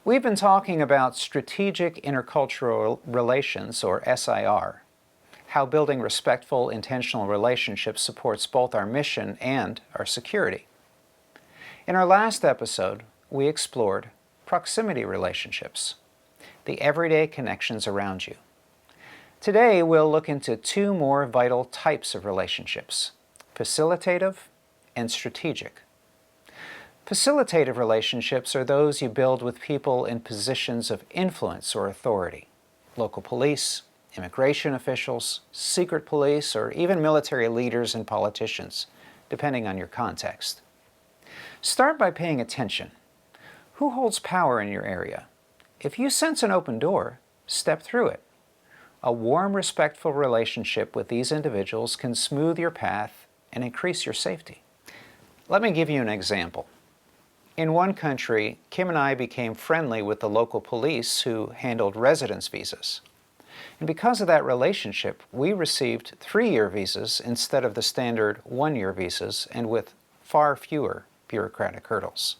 We've been talking about Strategic Intercultural Relations, or SIR, how building respectful, intentional relationships supports both our mission and our security. In our last episode, we explored proximity relationships, the everyday connections around you. Today, we'll look into two more vital types of relationships, facilitative and strategic. Facilitative relationships are those you build with people in positions of influence or authority, local police, immigration officials, secret police, or even military leaders and politicians, depending on your context. Start by paying attention. Who holds power in your area? If you sense an open door, step through it. A warm, respectful relationship with these individuals can smooth your path and increase your safety. Let me give you an example. In one country, Kim and I became friendly with the local police who handled residence visas. And because of that relationship, we received 3-year visas instead of the standard 1-year visas, and with far fewer bureaucratic hurdles.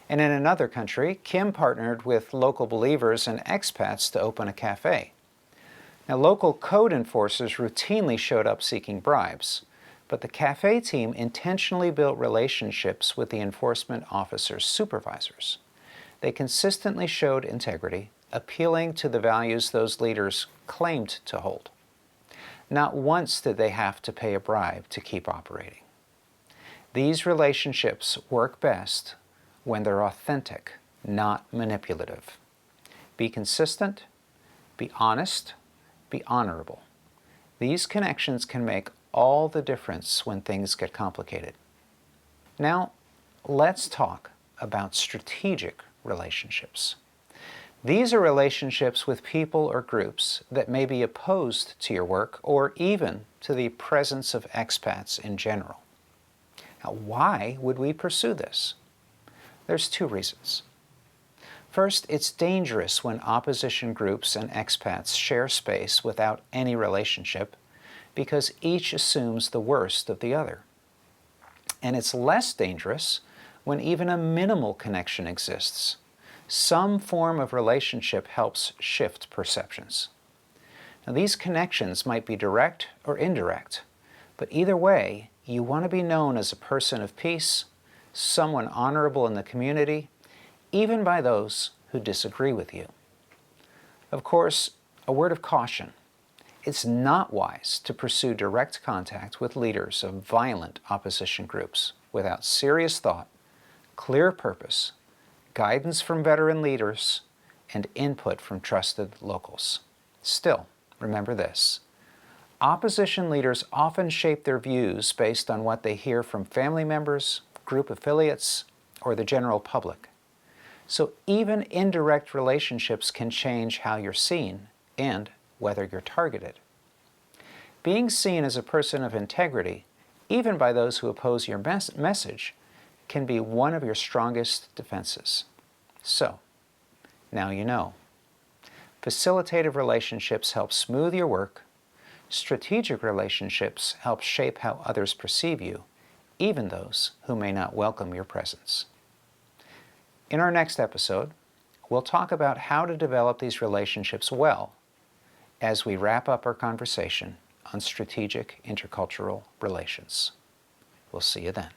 And in another country, Kim partnered with local believers and expats to open a cafe. Now, local code enforcers routinely showed up seeking bribes, but the cafe team intentionally built relationships with the enforcement officers' supervisors. They consistently showed integrity, appealing to the values those leaders claimed to hold. Not once did they have to pay a bribe to keep operating. These relationships work best when they're authentic, not manipulative. Be consistent, be honest, be honorable. These connections can make all the difference when things get complicated. Now, let's talk about strategic relationships. These are relationships with people or groups that may be opposed to your work or even to the presence of expats in general. Now, why would we pursue this? There's 2 reasons. First, it's dangerous when opposition groups and expats share space without any relationship, because each assumes the worst of the other. And it's less dangerous when even a minimal connection exists. Some form of relationship helps shift perceptions. Now, these connections might be direct or indirect, but either way, you want to be known as a person of peace, someone honorable in the community, even by those who disagree with you. Of course, a word of caution. It's not wise to pursue direct contact with leaders of violent opposition groups without serious thought, clear purpose, guidance from veteran leaders, and input from trusted locals. Still, remember this. Opposition leaders often shape their views based on what they hear from family members, group affiliates, or the general public. So even indirect relationships can change how you're seen and whether you're targeted. Being seen as a person of integrity, even by those who oppose your message, can be one of your strongest defenses. So, now you know. Facilitative relationships help smooth your work. Strategic relationships help shape how others perceive you, even those who may not welcome your presence. In our next episode, we'll talk about how to develop these relationships well as we wrap up our conversation on strategic intercultural relations. We'll see you then.